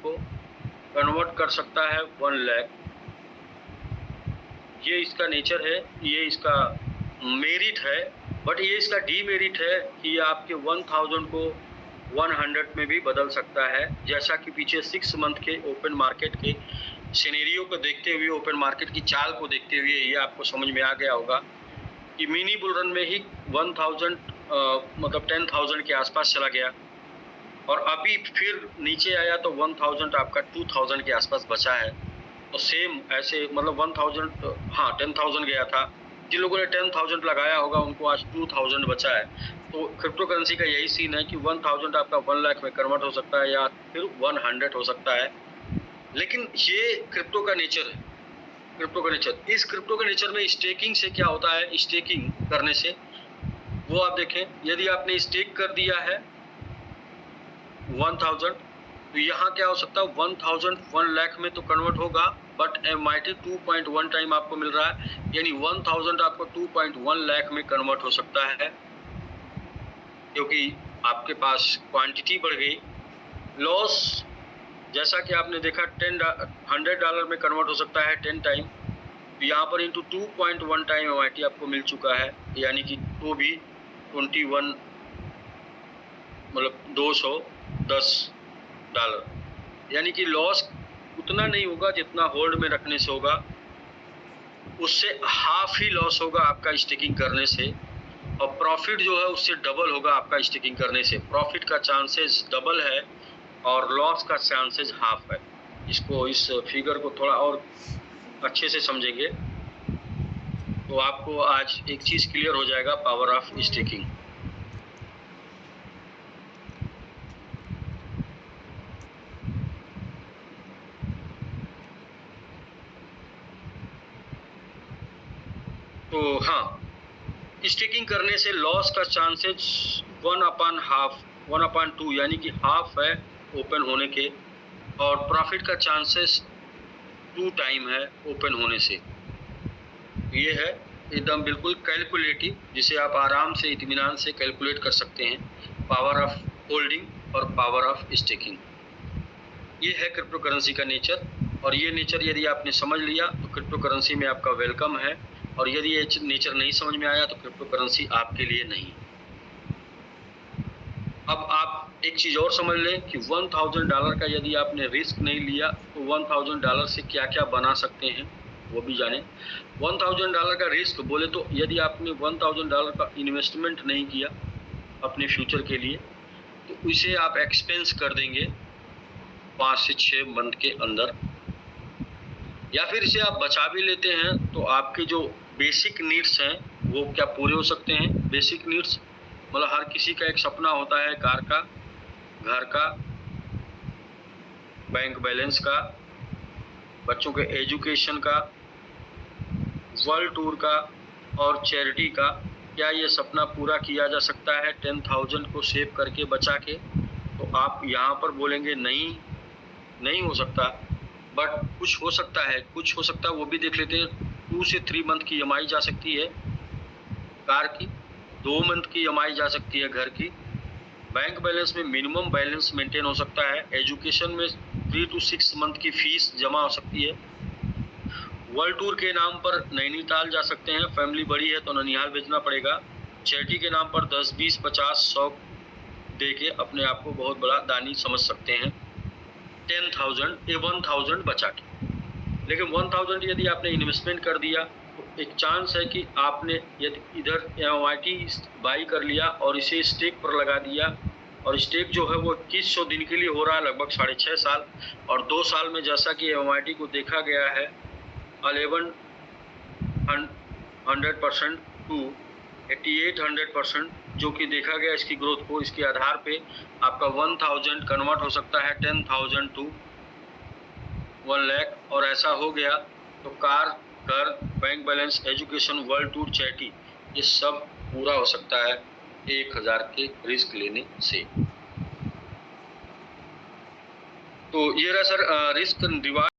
को कन्वर्ट कर सकता है 1 लाख। ये इसका नेचर है, ये इसका मेरिट है, बट ये इसका डीमेरिट है कि आपके 1000 को 100 में भी बदल सकता है। जैसा कि पीछे 6 मंथ के ओपन मार्केट के सिनेरियो को देखते हुए, ओपन मार्केट की चाल को देखते हुए ये आपको समझ में आ गया होगा कि मिनी बुल रन में ही 1000 मतलब 10,000 के आसपास चला गया और अभी फिर नीचे आया तो 1000 आपका 2000 के आसपास बचा है। तो सेम ऐसे मतलब 1000 हाँ 10,000 गया था, जिन लोगों ने 10,000 लगाया होगा उनको आज 2000 बचा है। तो क्रिप्टो करेंसी का यही सीन है कि 1000 आपका 1 लाख में कन्वर्ट हो सकता है या फिर 100 हो सकता है। लेकिन ये क्रिप्टो का नेचर है, क्रिप्टो का नेचर। इस क्रिप्टो के नेचर में स्टेकिंग से क्या होता है, स्टेकिंग करने से वो आप देखें, यदि आपने स्टेक कर दिया है 1000 तो यहाँ क्या हो सकता है 1000 1 लाख में तो कन्वर्ट होगा, बट MIT 2.1 टाइम आपको मिल रहा है, यानी 1000 आपको 2.1 लाख में कन्वर्ट हो सकता है, क्योंकि आपके पास क्वांटिटी बढ़ गई। लॉस जैसा कि आपने देखा $100 में कन्वर्ट हो सकता है 10 टाइम, तो यहाँ पर इंटू 2.1 टाइम MIT आपको मिल चुका है, यानी कि तो भी 21 मतलब $210, यानी कि लॉस उतना नहीं होगा जितना होल्ड में रखने से होगा, उससे हाफ ही लॉस होगा आपका स्टेकिंग करने से, और प्रॉफिट जो है उससे डबल होगा आपका स्टेकिंग करने से। प्रॉफिट का चांसेस डबल है और लॉस का चांसेस हाफ है। इसको, इस फिगर को थोड़ा और अच्छे से समझेंगे तो आपको आज एक चीज क्लियर हो जाएगा, पावर ऑफ स्टेकिंग। तो हाँ, स्टेकिंग करने से लॉस का चांसेस 1/2 यानी कि हाफ है ओपन होने के, और प्रॉफिट का चांसेस 2 टाइम है ओपन होने से। ये है एकदम बिल्कुल कैलकुलेटिव, जिसे आप आराम से इत्मीनान से कैलकुलेट कर सकते हैं, पावर ऑफ होल्डिंग और पावर ऑफ स्टेकिंग। ये है क्रिप्टो करेंसी का नेचर, और ये नेचर यदि आपने समझ लिया तो क्रिप्टो करेंसी में आपका वेलकम है, और यदि ये नेचर नहीं समझ में आया तो क्रिप्टो करेंसी आपके लिए नहीं। अब आप एक चीज और समझ लें कि $1000 का यदि आपने रिस्क नहीं लिया तो $1000 से क्या क्या बना सकते हैं वो भी जाने। $1000 का रिस्क बोले तो यदि आपने $1000 का इन्वेस्टमेंट नहीं किया अपने फ्यूचर के लिए तो उसे आप एक्सपेंस कर देंगे 5 से 6 मंथ के अंदर, या फिर इसे आप बचा भी लेते हैं तो आपके जो बेसिक नीड्स हैं वो क्या पूरे हो सकते हैं। बेसिक नीड्स मतलब हर किसी का एक सपना होता है, कार का, घर का, बैंक बैलेंस का, बच्चों के एजुकेशन का, वर्ल्ड टूर का और चैरिटी का। क्या ये सपना पूरा किया जा सकता है 10,000 को सेव करके बचा के? तो आप यहाँ पर बोलेंगे नहीं, नहीं हो सकता, बट कुछ हो सकता है, कुछ हो सकता है वो भी देख लेते हैं। 2 से 3 मंथ की EMI जा सकती है कार की, 2 मंथ की EMI जा सकती है घर की, बैंक बैलेंस में मिनिमम बैलेंस मेंटेन हो सकता है, एजुकेशन में 3 to 6 मंथ की फीस जमा हो सकती है, वर्ल्ड टूर के नाम पर नैनीताल जा सकते हैं, फैमिली बड़ी है तो ननिहाल भेजना पड़ेगा, चैरिटी के नाम पर 10, 20, 50, 100 दे के अपने आप को बहुत बड़ा दानी समझ सकते हैं 10,000 या 1000 बचा के। लेकिन 1000 यदि आपने इन्वेस्टमेंट कर दिया तो एक चांस है कि आपने यदि इधर MIT बाई कर लिया और इसे स्टेक पर लगा दिया, और स्टेक जो है वो 2100 दिन के लिए हो रहा है, लगभग 6.5 साल, और 2 साल में जैसा कि MIT को देखा गया है 1100% टू 8800%, जो कि देखा गया इसकी ग्रोथ को, इसके आधार पे आपका 1000 कन्वर्ट हो सकता है 10,000 टू 1 लाख, और ऐसा हो गया तो कार, घर, bank balance, education, world tour, charity, ये सब पूरा हो सकता है 1000 के रिस्क लेने से। तो ये रहा सर रिस्क रिवार्ड।